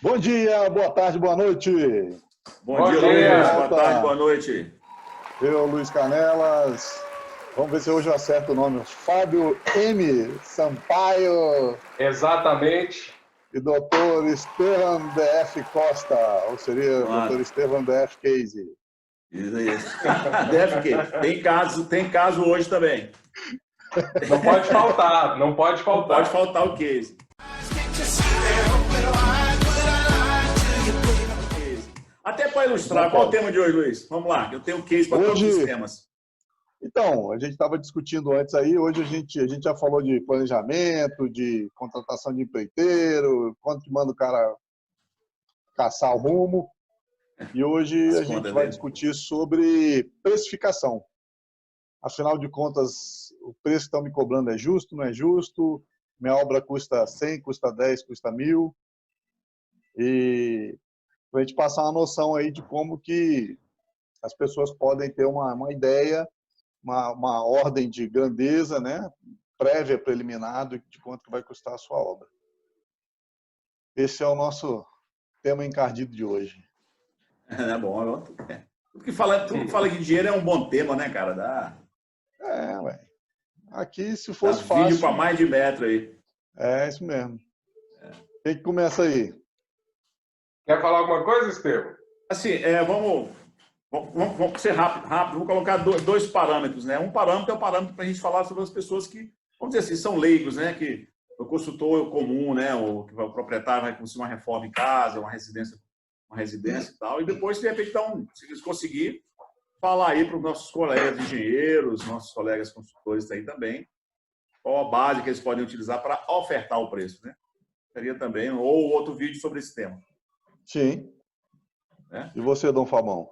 Bom dia, boa tarde, boa noite. Bom dia, Luiz. Boa tarde, boa noite. Eu, Luiz Canelas. Vamos ver se hoje eu acerto o nome. Fábio M. Sampaio. Exatamente. E doutor Estevam DF Costa, ou seria doutor Estevam DF Case. Isso aí. DF Case. Tem caso hoje também. Não pode faltar, não pode faltar. Não pode faltar o case. Até para ilustrar, qual é o tema de hoje, Luiz? Vamos lá, eu tenho case para todos os temas. Então, a gente estava discutindo antes aí, hoje a gente já falou de planejamento, de contratação de empreiteiro, quanto que manda o cara caçar o rumo. E hoje a gente vai discutir sobre precificação. Afinal de contas, o preço que estão me cobrando é justo, não é justo? Minha obra custa 100, custa 10, custa 1.000. E para a gente passar uma noção aí de como que as pessoas podem ter uma ideia, uma ordem de grandeza, né? Prévia, preliminar, de quanto que vai custar a sua obra. Esse é o nosso tema encardido de hoje. É bom. Tudo que fala de dinheiro é um bom tema, né, cara? Ué. Aqui, se fosse fácil... vídeo para mais de metro aí. É, isso mesmo. Quem que começa aí? Quer falar alguma coisa, Estevam? Assim, vamos ser rápido. Vou colocar dois parâmetros, né? Um parâmetro é o parâmetro para a gente falar sobre as pessoas que, vamos dizer assim, são leigos, né? Que o consultor comum, né? O proprietário vai construir uma reforma em casa, uma residência e tal. E depois, de repente, então, se eles conseguirem, falar aí para os nossos colegas engenheiros, nossos colegas consultores aí também, qual a base que eles podem utilizar para ofertar o preço, né? Seria também, ou outro vídeo sobre esse tema. Sim. E você, Dom Fabão?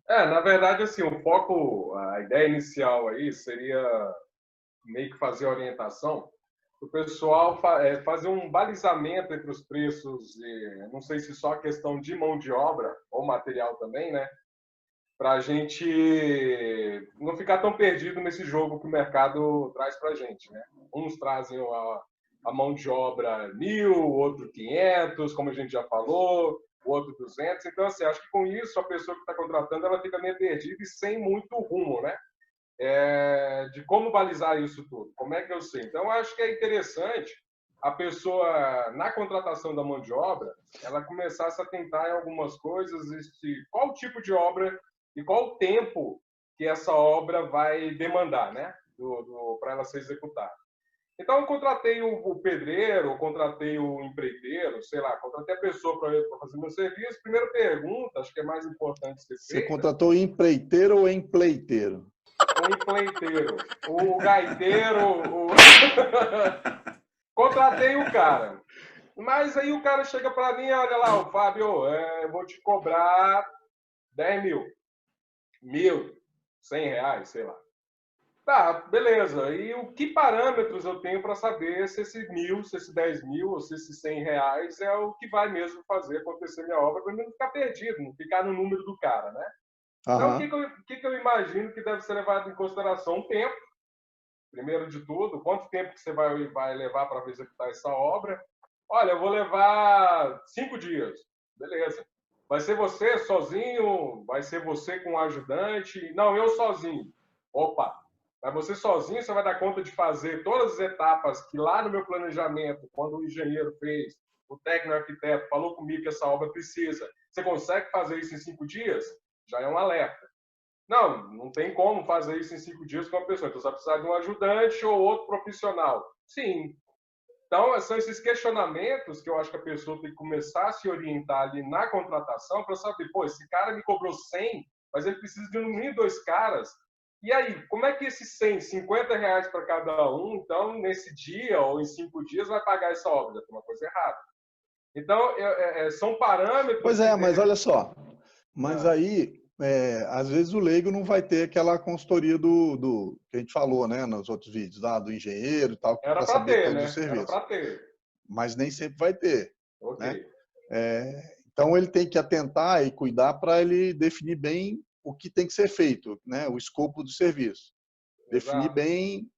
Na verdade, assim, o foco, a ideia inicial aí seria meio que fazer a orientação o pessoal fazer um balizamento entre os preços, não sei se só a questão de mão de obra ou material também, né? Para a gente não ficar tão perdido nesse jogo que o mercado traz para a gente, né? Uns trazem a mão de obra 1.000, outro 500, como a gente já falou, o outro 200. Então, assim, acho que com isso a pessoa que está contratando ela fica meio perdida e sem muito rumo, né? De como balizar isso tudo. Como é que eu sei? Então, eu acho que é interessante a pessoa, na contratação da mão de obra, ela começar a se atentar em algumas coisas, qual tipo de obra e qual o tempo que essa obra vai demandar, né? Para ela ser executada. Então, eu contratei o pedreiro, eu contratei o empreiteiro, sei lá, contratei a pessoa para fazer meu serviço. Primeira pergunta, acho que é mais importante ser feita. Você contratou empreiteiro ou empleiteiro? O empleiteiro, o gaiteiro, contratei o cara. Mas aí o cara chega para mim, olha lá, o Fábio, eu vou te cobrar 10 mil, 1.000, 100 reais, sei lá. Tá, beleza. E que parâmetros eu tenho para saber se esse 1.000, se esse 10 mil, ou se esse 100 reais é o que vai mesmo fazer acontecer minha obra, para não ficar perdido, não ficar no número do cara, né? Então, o que eu imagino que deve ser levado em consideração? Um tempo, primeiro de tudo. Quanto tempo que você vai levar para executar essa obra? Olha, eu vou levar 5 dias. Beleza. Vai ser você sozinho? Vai ser você com um ajudante? Não, eu sozinho. Opa! Mas você sozinho, você vai dar conta de fazer todas as etapas que lá no meu planejamento, quando o engenheiro fez, o técnico arquiteto falou comigo que essa obra precisa. Você consegue fazer isso em 5 dias? Já é um alerta. Não tem como fazer isso em 5 dias com uma pessoa. Então, você vai precisar de um ajudante ou outro profissional. Sim. Então, são esses questionamentos que eu acho que a pessoa tem que começar a se orientar ali na contratação para saber, pô, esse cara me cobrou 100, mas ele precisa de no mínimo 2 caras. E aí, como é que esses 100, 50 reais para cada um, então, nesse dia ou em 5 dias, vai pagar essa obra? Tem uma coisa errada. Então, são parâmetros... Pois é, mas olha só. Mas aí, às vezes o leigo não vai ter aquela consultoria do que a gente falou, né, nos outros vídeos, do engenheiro e tal, para saber todo o serviço. Era para ter. Mas nem sempre vai ter. Ok. Né? Então, ele tem que atentar e cuidar para ele definir bem o que tem que ser feito, né? O escopo do serviço. Definir bem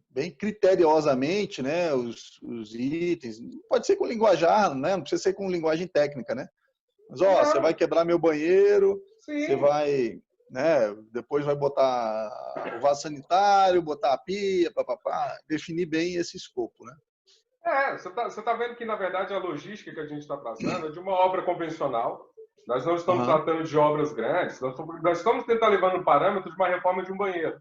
bem criteriosamente, né, os itens. Pode ser com linguajar, né? Não precisa ser com linguagem técnica, né? Mas, ó, você vai quebrar meu banheiro, você vai, né, depois vai botar o vaso sanitário, botar a pia, papapá, definir bem esse escopo, né? Você tá vendo que, na verdade, a logística que a gente está trazendo é de uma obra convencional. Nós não estamos tratando de obras grandes, nós estamos tentando levar no parâmetro de uma reforma de um banheiro.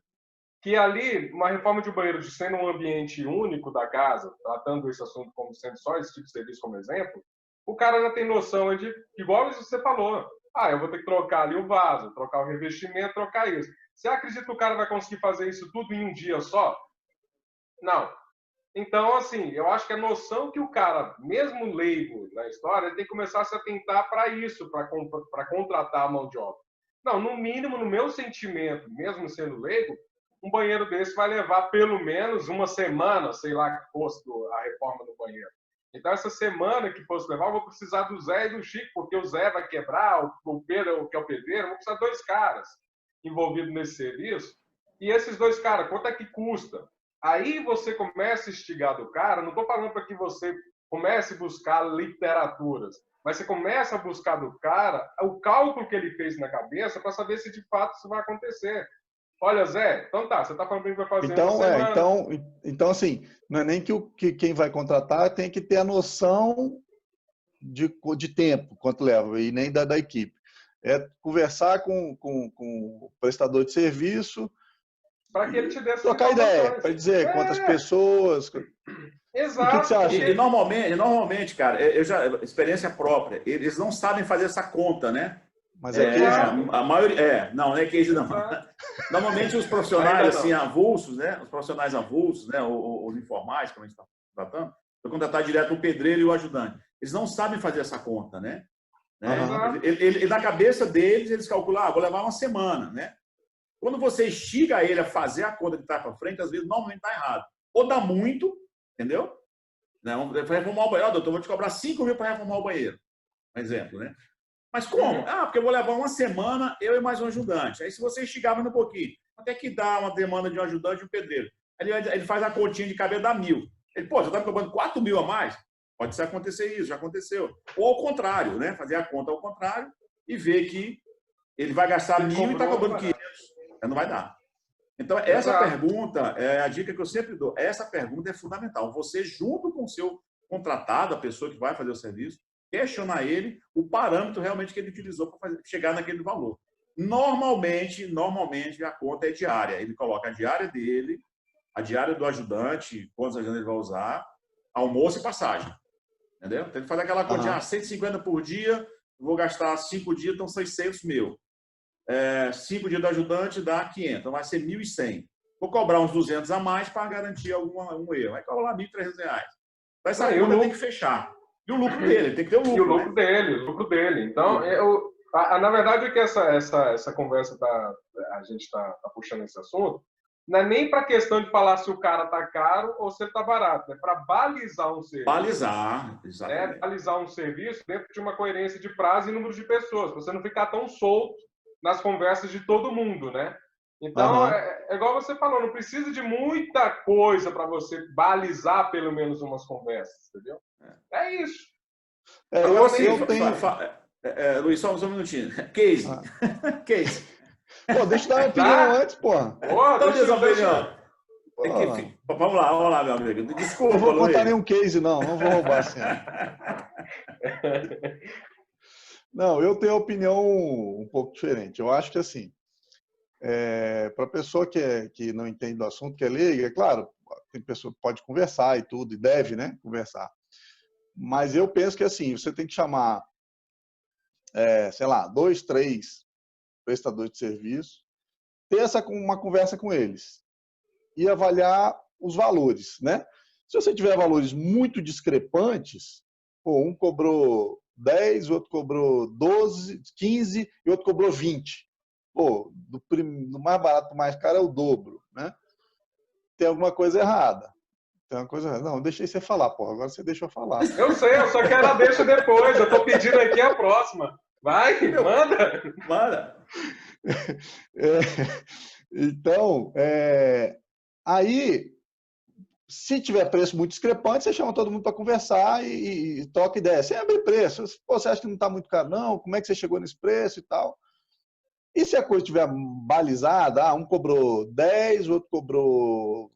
Que ali, uma reforma de um banheiro de sendo um ambiente único da casa, tratando esse assunto como sendo só esse tipo de serviço como exemplo, o cara já tem noção de, igual você falou, eu vou ter que trocar ali o vaso, trocar o revestimento, trocar isso. Você acredita que o cara vai conseguir fazer isso tudo em um dia só? Não. Então, assim, eu acho que a noção que o cara, mesmo leigo na história, ele tem que começar a se atentar para isso, para contratar a mão de obra. Não, no mínimo, no meu sentimento, mesmo sendo leigo, um banheiro desse vai levar pelo menos uma semana, sei lá que fosse a reforma do banheiro. Então, essa semana que fosse levar, eu vou precisar do Zé e do Chico, porque o Zé vai quebrar, o Pedro, que é o pedreiro, eu vou precisar de 2 caras envolvidos nesse serviço. E esses 2 caras, quanto é que custa? Aí você começa a instigar do cara, não estou falando para que você comece a buscar literaturas, mas você começa a buscar do cara o cálculo que ele fez na cabeça para saber se de fato isso vai acontecer. Olha, Zé, então tá, você está falando que vai fazer uma semana. Então, assim, não é nem que quem vai contratar tem que ter a noção de tempo, quanto leva, e nem da equipe. É conversar com o prestador de serviço, para que ele te dê essa trocar ideia, para dizer quantas pessoas. Exato. O que você acha? E normalmente, cara, experiência própria, eles não sabem fazer essa conta, né? Mas é case? A maioria, não é case não. Normalmente os profissionais assim avulsos, né? Os profissionais avulsos, né? Os informais, como a gente está tratando, vai contratar direto o pedreiro e o ajudante. Eles não sabem fazer essa conta, né? Na cabeça deles, eles calculam, vou levar uma semana, né? Quando você instiga ele a fazer a conta que está para frente, às vezes normalmente está errado. Ou dá muito, entendeu? Não, vai reformar o banheiro, doutor, vou te cobrar 5 mil para reformar o banheiro. Um exemplo, né? Mas como? Porque eu vou levar uma semana, eu e mais um ajudante. Aí se você instigar um pouquinho, até que dá uma demanda de um ajudante e um pedreiro. Ele faz a continha de cabeça, dá 1.000. Ele, você está me cobrando 4 mil a mais? Pode ser acontecer isso, já aconteceu. Ou ao contrário, né? Fazer a conta ao contrário e ver que ele vai gastar 1.000 e está cobrando 500. Não vai dar. Então, essa pergunta é a dica que eu sempre dou. Essa pergunta é fundamental. Você, junto com o seu contratado, a pessoa que vai fazer o serviço, questionar ele o parâmetro realmente que ele utilizou para chegar naquele valor. Normalmente, a conta é diária. Ele coloca a diária dele, a diária do ajudante, quantos ajudantes ele vai usar, almoço e passagem. Entendeu? Então, ele faz aquela conta, 150 por dia, vou gastar 5 dias, então 600 mil. 5 dias do ajudante dá 500, então vai ser 1.100. Vou cobrar uns 200 a mais para garantir um erro. Vai cobrar R$1.300. Então, essa conta tem que fechar. E o lucro dele, tem que ter o lucro. E o lucro dele. Então, na verdade, o que essa conversa a gente está puxando esse assunto, não é nem para a questão de falar se o cara está caro ou se ele está barato, é para balizar um serviço. Balizar, exatamente. Balizar um serviço dentro de uma coerência de prazo e número de pessoas, para você não ficar tão solto nas conversas de todo mundo, né? Então, é igual você falou, não precisa de muita coisa para você balizar pelo menos umas conversas, entendeu? É isso. Luiz, só um minutinho. Case. Case. Deixa eu dar uma opinião antes, Deixa eu opinião. Vamos lá, meu amigo. Desculpa, não vou contar nenhum case, não vou roubar assim. Não, eu tenho opinião um pouco diferente. Eu acho que, assim, para a pessoa que não entende do assunto, que é leiga, é claro, tem pessoa que pode conversar e tudo, e deve, né, conversar. Mas eu penso que, assim, você tem que chamar, sei lá, 2, 3 prestadores de serviço, ter uma conversa com eles e avaliar os valores, né? Se você tiver valores muito discrepantes, um cobrou 10, o outro cobrou 12, 15 e o outro cobrou 20. Do mais barato para o mais caro é o dobro, né? Tem alguma coisa errada. Não, deixei você falar, agora você deixa eu falar. Eu sei, eu só quero a deixa depois. Eu tô pedindo aqui a próxima. Vai, manda. Então, aí Se tiver preço muito discrepante, você chama todo mundo para conversar e troca ideia. Sem abrir preço. Pô, você acha que não está muito caro? Não. Como é que você chegou nesse preço e tal? E se a coisa estiver balizada, um cobrou 10, o outro cobrou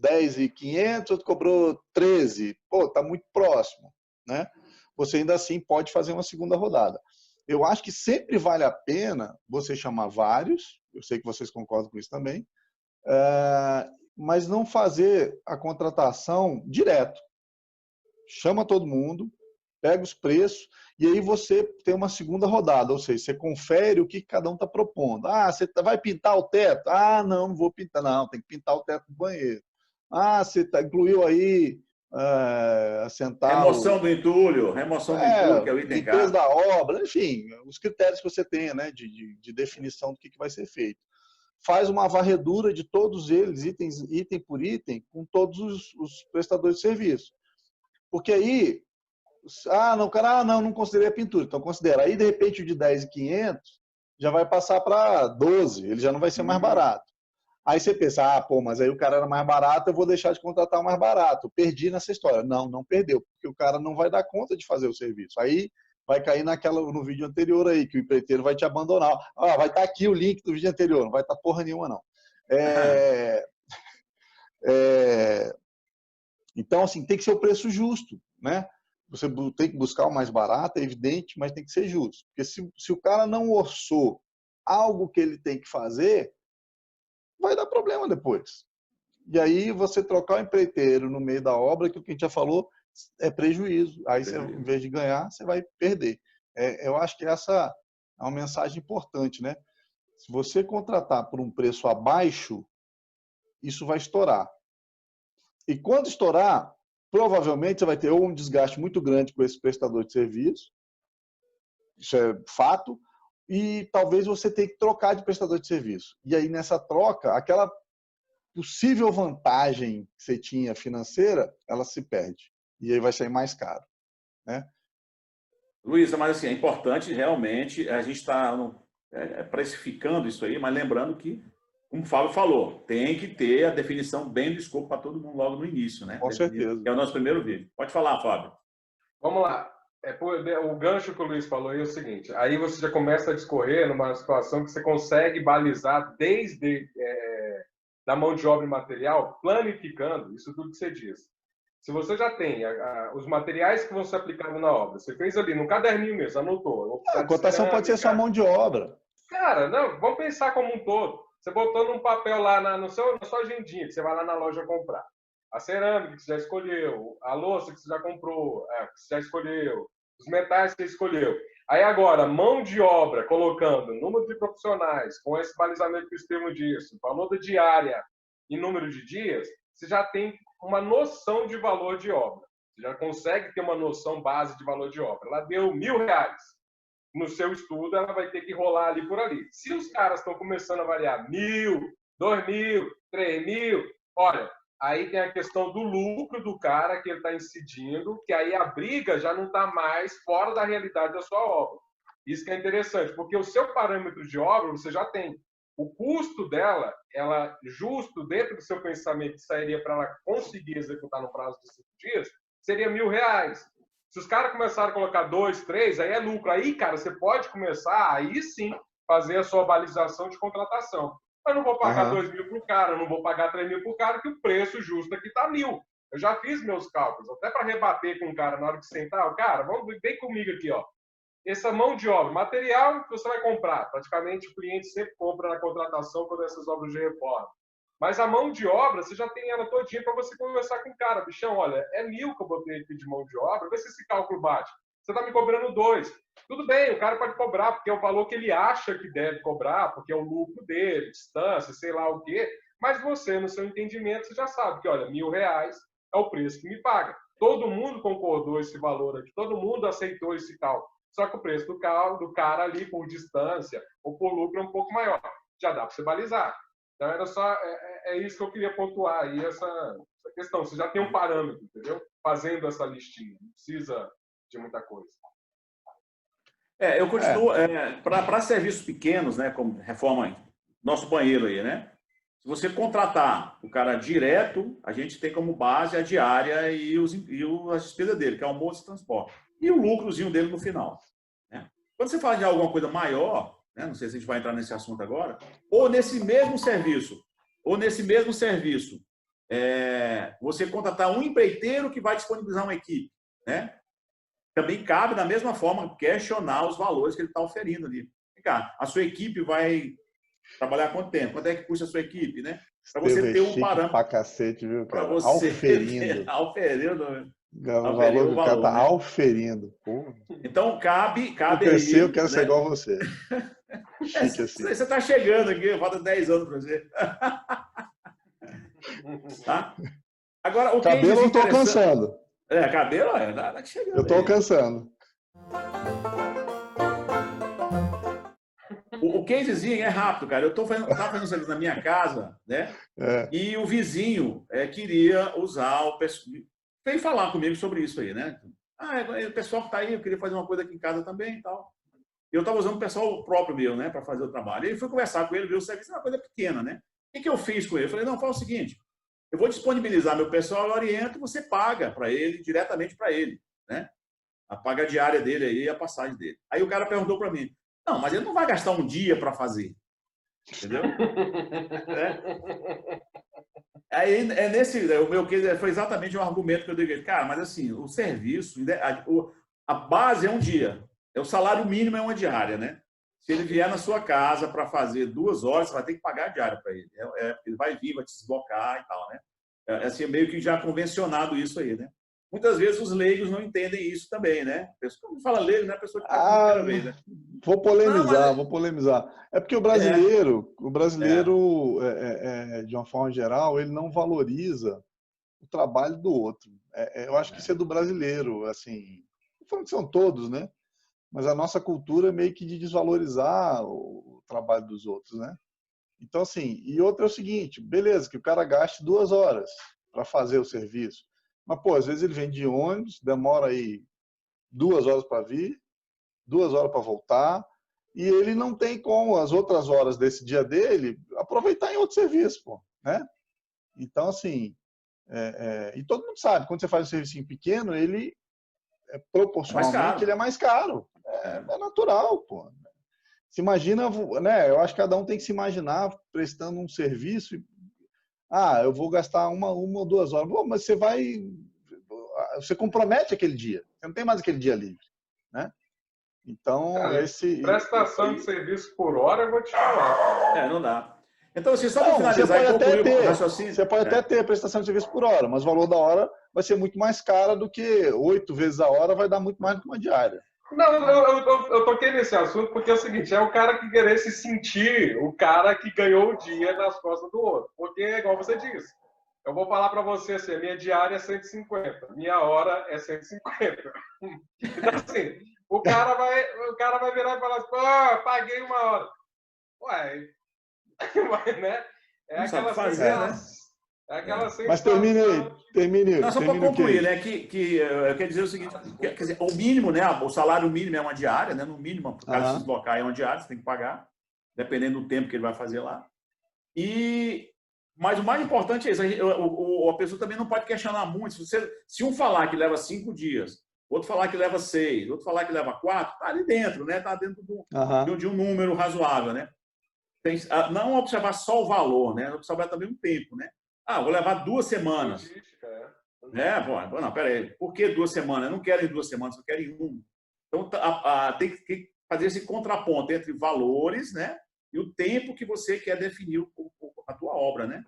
10.500, outro cobrou 13. Pô, está muito próximo, né? Você ainda assim pode fazer uma segunda rodada. Eu acho que sempre vale a pena você chamar vários, eu sei que vocês concordam com isso também, mas não fazer a contratação direto. Chama todo mundo, pega os preços, e aí você tem uma segunda rodada, ou seja, você confere o que cada um está propondo. Ah, você vai pintar o teto? Ah, não vou pintar. Não, tem que pintar o teto do banheiro. Ah, você incluiu aí assentar remoção do entulho, que é o item limpeza caro. da obra, enfim, os critérios que você tenha, né, de definição do que vai ser feito. Faz uma varredura de todos eles, item por item, com todos os prestadores de serviço. Porque aí, não considerei a pintura, então considera. Aí, de repente, o de 10.500 já vai passar para 12, ele já não vai ser mais barato. Aí você pensa, mas aí o cara era mais barato, eu vou deixar de contratar o mais barato. Perdi nessa história. Não perdeu, porque o cara não vai dar conta de fazer o serviço. Aí vai cair no vídeo anterior aí, que o empreiteiro vai te abandonar. Vai estar aqui o link do vídeo anterior, não vai estar porra nenhuma, não. Então, assim, tem que ser o preço justo, né? Você tem que buscar o mais barato, é evidente, mas tem que ser justo. Porque se o cara não orçou algo que ele tem que fazer, vai dar problema depois. E aí você trocar o empreiteiro no meio da obra, que o que a gente já falou, é prejuízo. Aí, você, em vez de ganhar, você vai perder. Eu acho que essa é uma mensagem importante, né? Se você contratar por um preço abaixo, isso vai estourar. E quando estourar, provavelmente você vai ter ou um desgaste muito grande com esse prestador de serviço, isso é fato, e talvez você tenha que trocar de prestador de serviço. E aí, nessa troca, aquela possível vantagem que você tinha financeira, ela se perde. E aí vai sair mais caro, né? Luísa, mas assim, é importante realmente, a gente está precificando isso aí, mas lembrando que, como o Fábio falou, tem que ter a definição bem do escopo para todo mundo logo no início, né? Com certeza. Que é o nosso primeiro vídeo. Pode falar, Fábio. Vamos lá. O gancho que o Luiz falou aí é o seguinte, aí você já começa a discorrer numa situação que você consegue balizar desde da mão de obra e material, planificando isso tudo que você diz. Se você já tem os materiais que vão ser aplicados na obra, você fez ali no caderninho mesmo, anotou. A cotação pode ser só mão de obra. Cara, não, vamos pensar como um todo. Você botou num papel lá na sua agendinha, que você vai lá na loja comprar. A cerâmica que você já escolheu, a louça que você já comprou, que você já escolheu, os metais que você escolheu. Aí agora, mão de obra, colocando número de profissionais, com esse balizamento que o Estevam disse, valor da diária e número de dias, você já tem uma noção de valor de obra. Você já consegue ter uma noção base de valor de obra. Ela deu R$1.000. No seu estudo, ela vai ter que rolar ali por ali. Se os caras estão começando a variar 1.000, 2.000, 3.000, olha, aí tem a questão do lucro do cara que ele está incidindo, que aí a briga já não está mais fora da realidade da sua obra. Isso que é interessante, porque o seu parâmetro de obra você já tem. O custo dela, ela justo dentro do seu pensamento que sairia para ela conseguir executar no prazo de 5 dias, seria R$1.000. Se os caras começarem a colocar 2, 3, aí é lucro. Aí, cara, você pode começar, aí sim, fazer a sua balização de contratação. Eu não vou pagar 2.000 para o cara, eu não vou pagar 3.000 para o cara, que o preço justo aqui está 1.000. Eu já fiz meus cálculos, até para rebater com o cara na hora de sentar. Cara, vem comigo aqui, ó. Essa mão de obra, material que você vai comprar. Praticamente o cliente sempre compra na contratação quando essas obras de reforma. Mas a mão de obra, você já tem ela todinha para você conversar com o cara. Bichão, olha, é 1.000 que eu botei aqui de mão de obra, vê se esse cálculo bate. Você está me cobrando 2. Tudo bem, o cara pode cobrar, porque é o valor que ele acha que deve cobrar, porque é o lucro dele, distância, sei lá o quê. Mas você, no seu entendimento, você já sabe que, olha, R$1.000 é o preço que me paga. Todo mundo concordou esse valor aqui, todo mundo aceitou esse cálculo. Só que o preço do cara ali, por distância ou por lucro, é um pouco maior. Já dá para você balizar. Então, era só, é isso que eu queria pontuar aí, essa questão. Você já tem um parâmetro, entendeu? Fazendo essa listinha. Não precisa de muita coisa. Eu continuo, para serviços pequenos, né, como reforma, nosso banheiro aí, né? Se você contratar o cara direto, a gente tem como base a diária e as despesas dele, que é almoço e transporte. E o lucrozinho dele no final. Né? Quando você fala de alguma coisa maior, né? Não sei se a gente vai entrar nesse assunto agora, ou nesse mesmo serviço, você contratar um empreiteiro que vai disponibilizar uma equipe. Né? Também cabe, da mesma forma, questionar os valores que ele está oferindo ali. Cara, a sua equipe vai trabalhar quanto tempo? Quanto é que custa a sua equipe, né? Para você ter um parâmetro. Pra cacete, viu, Para cara? você Auferindo. Auferindo O valor que o cara tá né? auferindo. Porra. Então, cabe Crescer, aí... eu quero ser né? igual a você. Chique assim. Você está chegando aqui, falta 10 anos para você. Tá? Agora, o Cabelo eu tô alcançando. Cabelo, tá chegando. Eu tô alcançando. O casezinho é rápido, cara. Eu tava fazendo serviço na minha casa, né? E o vizinho queria usar o pessoal. Veio falar comigo sobre isso aí, né? O pessoal que tá aí, eu queria fazer uma coisa aqui em casa também e tal. Eu estava usando o pessoal próprio meu, né, para fazer o trabalho. E aí fui conversar com ele, ver o serviço, é uma coisa pequena, né? O que eu fiz com ele? Eu falei, não, fala o seguinte, eu vou disponibilizar meu pessoal, eu oriento e você paga para ele, diretamente para ele, né? A paga diária dele aí e a passagem dele. Aí o cara perguntou para mim, não, mas ele não vai gastar um dia para fazer, entendeu? Aí, o meu case foi exatamente o argumento que eu dei. Cara, mas assim, o serviço, a base é um dia. O salário mínimo é uma diária, né? Se ele vier na sua casa para fazer 2 horas, você vai ter que pagar a diária para ele. Ele vai vir, vai te deslocar e tal, né? Assim, meio que já convencionado isso aí, né? Muitas vezes os leigos não entendem isso também, né? A pessoa que fala leigo, né? A pessoa que está pela primeira vez, né? Vou polemizar. É porque o brasileiro, de uma forma geral, ele não valoriza o trabalho do outro. Eu acho que isso é do brasileiro, assim, não falando que são todos, né? Mas a nossa cultura é meio que de desvalorizar o trabalho dos outros, né? Então, assim, e outra é o seguinte, beleza, que o cara gaste 2 horas para fazer o serviço, mas, pô, às vezes ele vem de ônibus, demora aí 2 horas para vir, 2 horas para voltar, e ele não tem como as outras horas desse dia dele aproveitar em outro serviço, pô, né? Então, assim, e todo mundo sabe, quando você faz um serviço pequeno, ele proporcionalmente ele é mais caro. É natural, pô. Se imagina, né? Eu acho que cada um tem que se imaginar prestando um serviço. Eu vou gastar uma ou 2 horas. Bom, mas você compromete aquele dia. Você não tem mais aquele dia livre, né? Então, prestação de serviço por hora, eu vou te falar. Não dá. Então, assim, só para finalizar e concluir o raciocínio... Você pode até ter prestação de serviço por hora, mas o valor da hora vai ser muito mais caro do que 8 vezes a hora, vai dar muito mais do que uma diária. Não, eu toquei nesse assunto porque é o seguinte, é o cara que querer se sentir o cara que ganhou o dia nas costas do outro. Porque, igual você disse, eu vou falar para você assim, a minha diária é 150, minha hora é 150. Então, assim, o cara vai virar e falar assim, paguei 1 hora. Ué, né? É aquela sensação. É aquela sensação. Mas termine. Não, só para concluir, né? Quer dizer o seguinte: quer dizer, o mínimo, né? O salário mínimo é uma diária, né? No mínimo, para o cara se deslocar é uma diária, você tem que pagar, dependendo do tempo que ele vai fazer lá. Mas o mais importante é isso: a pessoa também não pode questionar muito. Se um falar que leva 5 dias, outro falar que leva 6, outro falar que leva 4, está ali dentro, né? Está dentro de um número razoável, né? Não observar só o valor, né? Observar também o tempo, né? Vou levar 2 semanas. Não, peraí. Por que 2 semanas? Eu não quero em 2 semanas, eu quero em 1. Então, tem que fazer esse contraponto entre valores, né? E o tempo que você quer definir a tua obra, né?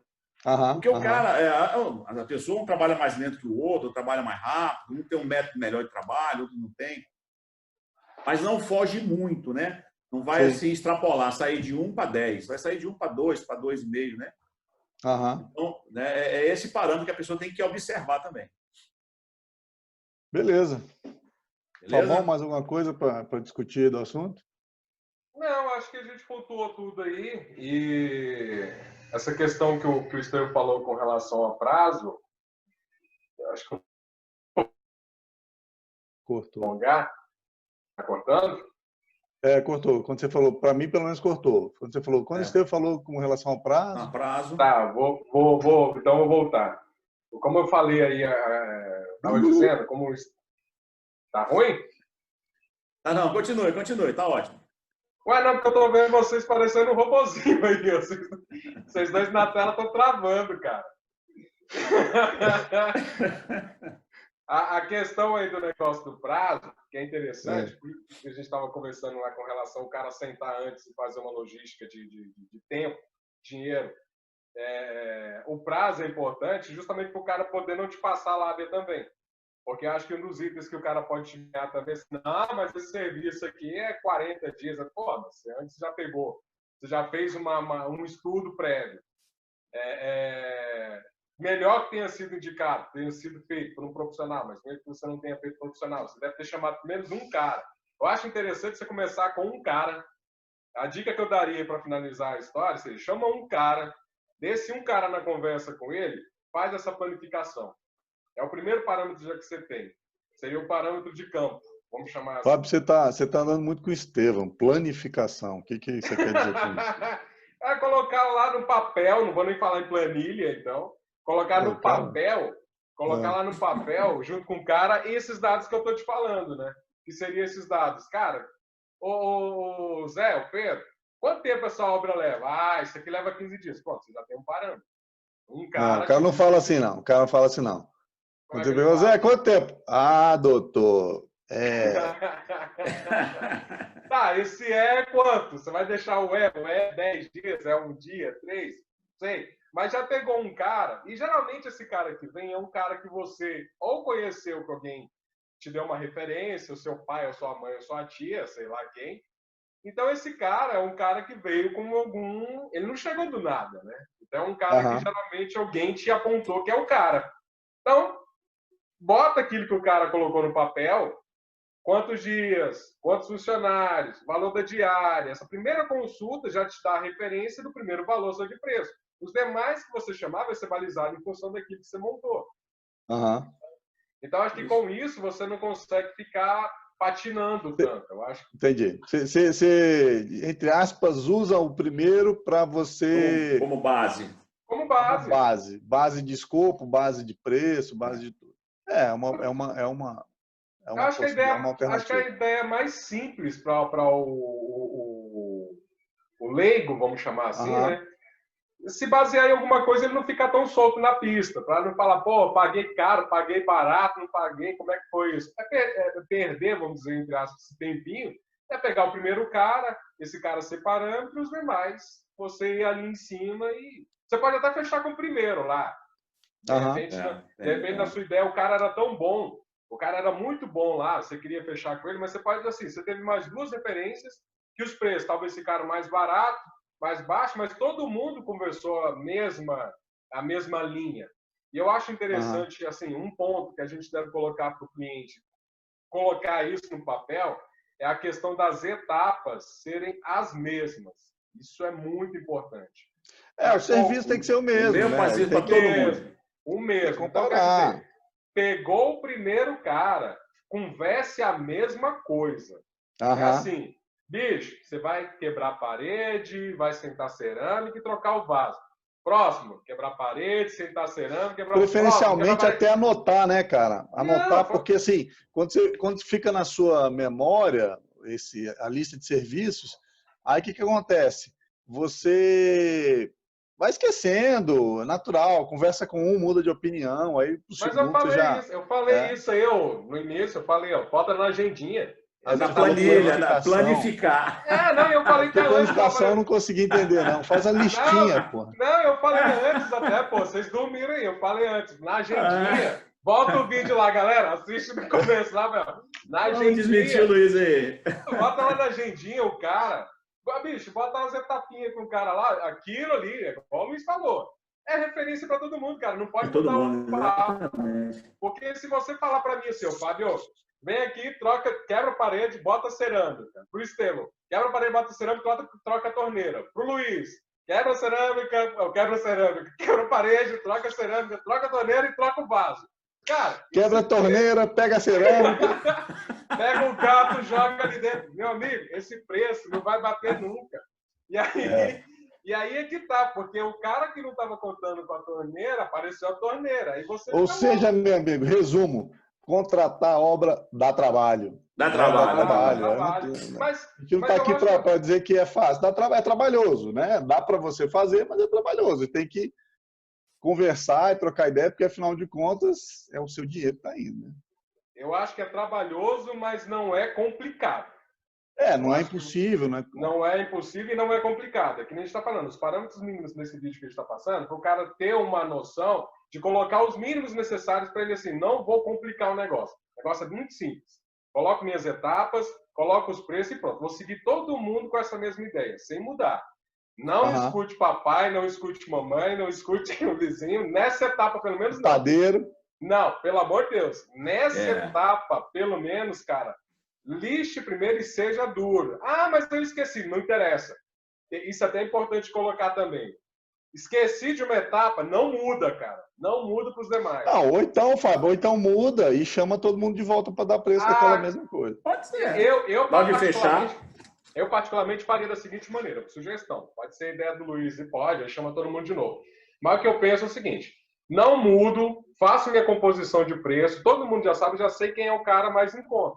Porque o cara, a pessoa um trabalha mais lento que o outro trabalha mais rápido, um tem um método melhor de trabalho, outro não tem. Mas não foge muito, né? Não vai assim extrapolar, sair de 1 para 10. Vai sair de 1 para 2, para 2,5, né? Então, né, é esse parâmetro que a pessoa tem que observar também. Beleza? Tá bom? Mais alguma coisa para discutir do assunto? Não, acho que a gente pontuou tudo aí. E essa questão que o Estevão falou com relação a prazo, acho que cortou. Tá cortando? Cortou. Quando você falou, para mim, pelo menos cortou. Quando você falou, quando o Estevão falou com relação ao prazo. A prazo. Tá, então vou voltar. Como eu falei aí, estava dizendo, como tá ruim? Ah, não, continue, tá ótimo. Ué, não, porque eu tô vendo vocês parecendo um robozinho aí. Vocês dois na tela estão travando, cara. A questão aí do negócio do prazo, que é interessante, porque a gente estava conversando lá com relação ao cara sentar antes e fazer uma logística de tempo, dinheiro. O prazo é importante justamente para o cara poder não te passar lá dentro também. Porque eu acho que um dos itens que o cara pode te ganhar também é não, mas esse serviço aqui é 40 dias. Pô, você antes já pegou, você já fez um estudo prévio. Melhor que tenha sido indicado, tenha sido feito por um profissional, mas mesmo que você não tenha feito profissional, você deve ter chamado pelo menos um cara. Eu acho interessante você começar com um cara. A dica que eu daria para finalizar a história, você chama um cara, desse um cara na conversa com ele, faz essa planificação. É o primeiro parâmetro já que você tem. Seria o parâmetro de campo, vamos chamar assim. Fábio, você tá andando muito com o Estevão. Planificação. O que você quer dizer com isso? É colocar lá no papel, não vou nem falar em planilha, então. Colocar no papel, lá no papel, junto com o cara, esses dados que eu estou te falando, né? Que seriam esses dados. Cara, o Zé, o Pedro, quanto tempo essa obra leva? Isso aqui leva 15 dias. Pô, você já tem um parâmetro. Não, o cara não fala assim, não. O cara não fala assim, não. Quando você pergunta, Zé, quanto tempo? Ah, doutor, Tá, esse é quanto? Você vai deixar o é 10 dias, é um dia, 3, sei. Mas já pegou um cara, e geralmente esse cara que vem é um cara que você ou conheceu que alguém te deu uma referência, o seu pai, ou sua mãe, ou sua tia, sei lá quem. Então esse cara é um cara que veio com algum... Ele não chegou do nada, né? Então é um cara que geralmente alguém te apontou que é o cara. Então, bota aquilo que o cara colocou no papel, quantos dias, quantos funcionários, valor da diária. Essa primeira consulta já te dá a referência do primeiro valor sobre preço. Os demais que você chamar vai ser balizado em função daquilo que você montou. Então, acho que com isso você não consegue ficar patinando tanto, eu acho. Entendi. Você, entre aspas, usa o primeiro para você... Como base. Como base. Base de escopo, base de preço, base de tudo. É uma acho que a ideia mais simples para o leigo, vamos chamar assim, né? Se basear em alguma coisa, ele não fica tão solto na pista, para não falar, pô, paguei caro, paguei barato, não paguei, como é que foi isso? Perder, vamos dizer, entre aspas, esse tempinho, é pegar o primeiro cara, esse cara ser parâmetro, os demais, você ir ali em cima e... Você pode até fechar com o primeiro lá. De repente, na sua ideia, o cara era tão bom, o cara era muito bom lá, você queria fechar com ele, mas você pode, assim, você teve mais duas referências, que os preços talvez ficaram mais barato, mais baixo, mas todo mundo conversou a mesma linha. E eu acho interessante, assim, um ponto que a gente deve colocar para o cliente, colocar isso no papel, é a questão das etapas serem as mesmas. Isso é muito importante. O serviço tem que ser o mesmo. O mesmo faz isso para todo mundo. O mesmo. Então, quer dizer, pegou o primeiro cara, converse a mesma coisa. É assim, bicho, você vai quebrar a parede, vai sentar cerâmica e trocar o vaso. Próximo, quebrar a parede, sentar cerâmica, quebrar o vaso. Preferencialmente até anotar, né, cara? Anotar, porque assim, quando fica na sua memória a lista de serviços, aí o que acontece? Você vai esquecendo, natural, conversa com um, muda de opinião, aí Mas eu falei isso aí, no início, eu falei, bota na agendinha. Na planilha, planificar. Eu falei que a planificação eu não consegui entender, não. Faz a listinha, pô. Não, eu falei antes até, pô. Vocês dormiram aí. Eu falei antes. Na agendinha. Volta o vídeo lá, galera. Assiste no começo lá, meu. Na agendinha. Desmentiu o Luiz aí. Bota lá na agendinha o cara. Bicho, bota umas etapinhas com o cara lá. Aquilo ali, como o Luiz falou. É referência para todo mundo, cara. Não pode mudar um papo. Porque se você falar para mim assim, Fábio, vem aqui, quebra a parede, bota cerâmica. Pro Estevão, quebra a parede, bota cerâmica, troca a torneira. Pro Luiz, quebra a cerâmica, quebra a parede, troca a cerâmica, troca a torneira e troca o vaso. Cara, quebra a torneira, pega a cerâmica. Pega o gato, joga ali dentro. Meu amigo, esse preço não vai bater nunca. E aí é que tá, porque o cara que não estava contando com a torneira, apareceu a torneira. Aí você Ou seja, meu amigo, resumo, contratar obra dá trabalho. Dá trabalho. Dá trabalho. Dá trabalho. A gente não está aqui para dizer que é fácil. É trabalhoso, né? Dá para você fazer, mas é trabalhoso. Tem que conversar e trocar ideia, porque afinal de contas é o seu dinheiro que está indo. Né? Eu acho que é trabalhoso, mas não é complicado. Não é impossível, né? Não é impossível e não é complicado. É que nem a gente está falando, os parâmetros mínimos nesse vídeo que a gente está passando, para o cara ter uma noção de colocar os mínimos necessários para ele assim, não vou complicar o negócio. O negócio é muito simples. Coloco minhas etapas, coloco os preços e pronto. Vou seguir todo mundo com essa mesma ideia, sem mudar. Não escute papai, não escute mamãe, não escute o vizinho. Nessa etapa, pelo menos, não. Padeiro. Não, pelo amor de Deus. Nessa etapa, pelo menos, cara, lixe primeiro e seja duro. Ah, mas eu esqueci. Não interessa. Isso até é importante colocar também. Esqueci de uma etapa, não muda, cara. Não muda para os demais. Ou então, Fábio, ou então muda e chama todo mundo de volta para dar preço daquela mesma coisa. Pode ser. Eu particularmente faria da seguinte maneira, por sugestão. Pode ser a ideia do Luiz e pode, aí chama todo mundo de novo. Mas o que eu penso é o seguinte, não mudo, faço minha composição de preço, todo mundo já sabe, já sei quem é o cara mais em conta.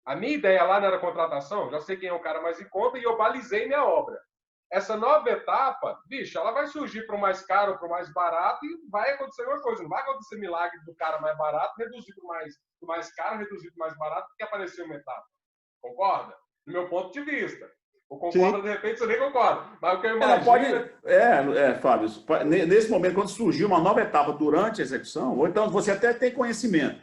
A minha ideia lá não era contratação, já sei quem é o cara mais em conta e eu balizei minha obra. Essa nova etapa, bicho, ela vai surgir para o mais caro, para o mais barato e vai acontecer uma coisa. Não vai acontecer milagre do cara mais barato, reduzir para o mais caro, reduzir para o mais barato, porque apareceu uma etapa. Concorda? Do meu ponto de vista. Ou concorda, de repente, você nem concorda. Mas o que eu imagino... Fábio, nesse momento, quando surgiu uma nova etapa durante a execução, ou então você até tem conhecimento,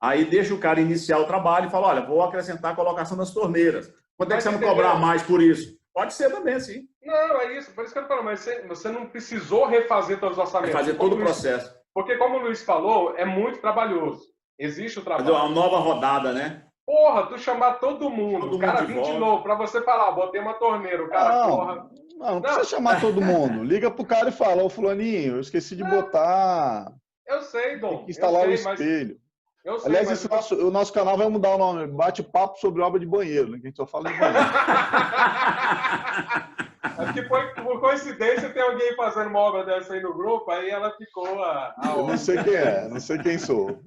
aí deixa o cara iniciar o trabalho e fala, olha, vou acrescentar a colocação das torneiras. Quanto é que você não cobrar mais por isso? Pode ser também, sim. Não, é isso. Por isso que eu falo, mas você não precisou refazer todos os orçamentos. Fazer todo o processo. Porque, como o Luiz falou, é muito trabalhoso. Existe o trabalho. Fazer uma nova rodada, né? Porra, tu chamar todo mundo, o cara vir de novo, pra você falar, botei uma torneira, o cara, porra... Não precisa chamar todo mundo. Liga pro cara e fala, ô fulaninho, eu esqueci de botar... Eu sei, Dom. Tem que instalar o espelho. Eu sei, aliás, o nosso canal vai mudar o nome, bate-papo sobre obra de banheiro, né? Que a gente só fala de banheiro. Acho que por coincidência tem alguém fazendo uma obra dessa aí no grupo, aí ela ficou Eu não sei quem é, não sei quem sou.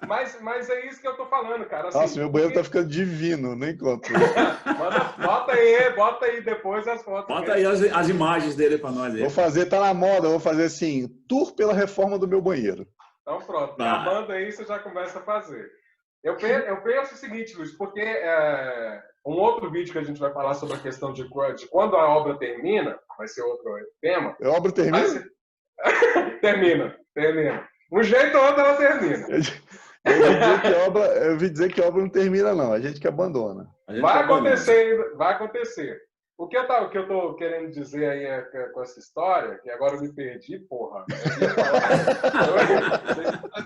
Mas é isso que eu tô falando, cara. Assim, nossa, meu banheiro tá ficando divino, nem conto. Bota aí depois as fotos. Bota aí as imagens dele para nós. Aí. Vou fazer, tá na moda, vou fazer assim, tour pela reforma do meu banheiro. Então pronto, manda aí, você já começa a fazer. Eu penso o seguinte, Luiz, porque um outro vídeo que a gente vai falar sobre a questão de quando a obra termina, vai ser outro tema. A obra termina? Termina. Um jeito ou outro ela termina. Eu ouvi dizer que a obra não termina, não. A gente que abandona. Vai acontecer. O que eu tô querendo dizer aí com essa história, que agora eu me perdi, porra.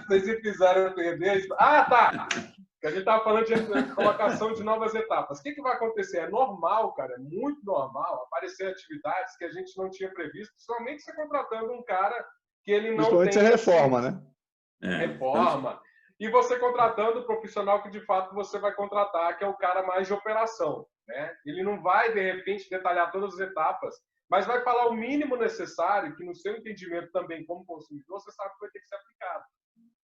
Vocês me fizeram perder. Ah, tá! Que a gente tava falando de colocação de novas etapas. O que vai acontecer? É normal, cara, é muito normal aparecer atividades que a gente não tinha previsto, somente você contratando um cara que ele não tem... Principalmente você reforma, né? Reforma. E você contratando o profissional que, de fato, você vai contratar, que é o cara mais de operação. Né? Ele não vai, de repente, detalhar todas as etapas, mas vai falar o mínimo necessário, que no seu entendimento também, como consumidor, você sabe que vai ter que ser aplicado.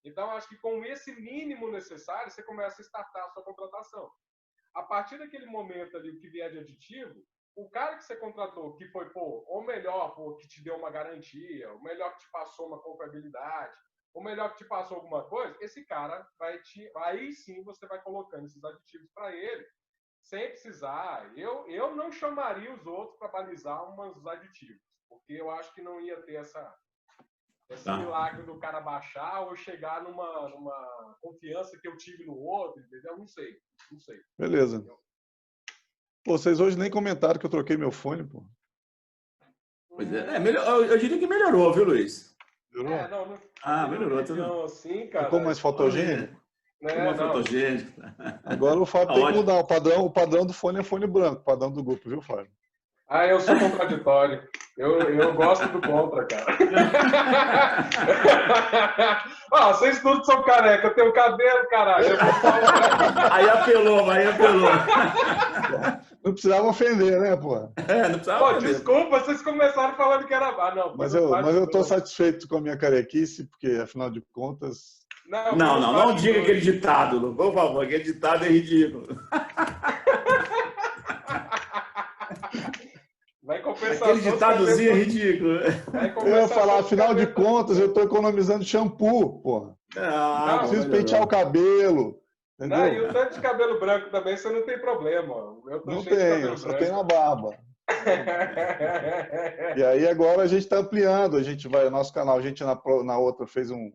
Então, acho que com esse mínimo necessário, você começa a startar a sua contratação. A partir daquele momento ali, o que vier de aditivo, o cara que você contratou, que foi, ou melhor, que te deu uma garantia, o melhor que te passou uma confiabilidade, o melhor que te passou alguma coisa, esse cara aí sim você vai colocando esses aditivos para ele, sem precisar. Eu não chamaria os outros para balizar uns aditivos, porque eu acho que não ia ter esse milagre do cara baixar ou chegar numa confiança que eu tive no outro, entendeu? Não sei. Beleza. Pô, vocês hoje nem comentaram que eu troquei meu fone, pô. Pois eu diria que melhorou, viu, Luiz? Melhorou? Melhorou tudo. Assim, cara. Ficou mais fotogênico? Fotogênico. Agora o Fábio tem que mudar. O padrão do fone é fone branco, o padrão do grupo, viu, Fábio? Ah, eu sou contraditório. Eu gosto do contra, cara. Ah, vocês todos são careca. Eu tenho cabelo, caralho. Aí apelou. Não precisava ofender, né, pô? Não precisava ofender. Desculpa, vocês começaram falando que era... Ah, não. Mas eu tô satisfeito com a minha carequice, porque, afinal de contas... Não diga aquele ditado, Lu. Por favor, aquele ditado é ridículo. Vai compensar. Aquele ditadozinho é ridículo. Eu ia falar, afinal de contas, eu tô economizando shampoo, pô. Não preciso pentear o cabelo. Entendeu? Não, e o tanto de cabelo branco também, você não tem problema. Eu tô não cheio tenho, de cabelo só branco. tem na barba. E aí agora a gente está ampliando, a gente vai, nosso canal, a gente na outra fez um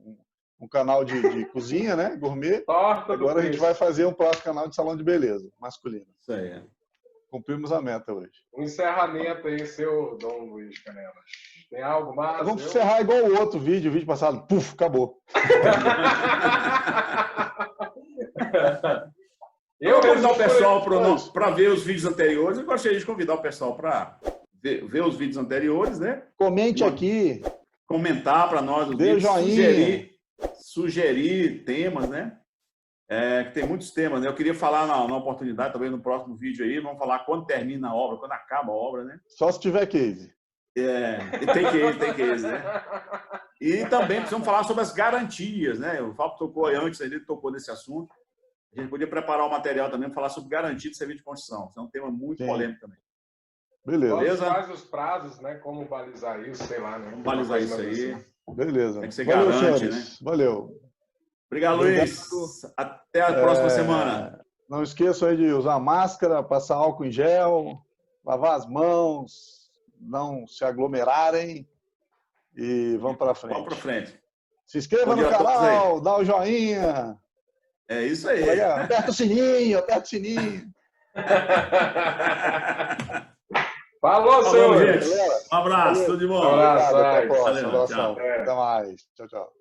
canal de cozinha, né, gourmet. Agora a gente vai fazer um próximo canal de salão de beleza masculino. Isso aí. Cumprimos a meta hoje. Um encerramento aí, seu Dom Luiz Canelas. Tem algo mais? Vamos encerrar igual o outro vídeo, o vídeo passado. Puf, acabou. Eu vou convidar o pessoal para ver os vídeos anteriores. Eu gostaria de convidar o pessoal para ver os vídeos anteriores, né? Comente aqui. Comentar para nós os vídeos. Sugerir temas, né? Que tem muitos temas, né? Eu queria falar na oportunidade, talvez no próximo vídeo aí, vamos falar quando termina a obra, quando acaba a obra, né? Só se tiver case. Tem case, né? E também precisamos falar sobre as garantias, né? O Fábio tocou aí antes, ele tocou nesse assunto. A gente podia preparar o material também para falar sobre garantia de serviço de construção. Isso é um tema muito polêmico também. Beleza. Quais os prazos, né? Como balizar isso, sei lá, né? Como balizar isso aí. Beleza. Tem que ser garante, senhores. né? Valeu. Obrigado, Luiz. Até a próxima semana. Não esqueçam aí de usar máscara, passar álcool em gel, lavar as mãos, não se aglomerarem e vamos para frente. Vamos para frente. Se inscreva no canal, dá o joinha. É isso aí. Aperta o sininho, aperta o sininho. Falou, senhor. Gente. Um abraço, tudo de bom. Um abraço. Até a próxima. Valeu, tchau. Até mais. Tchau, tchau.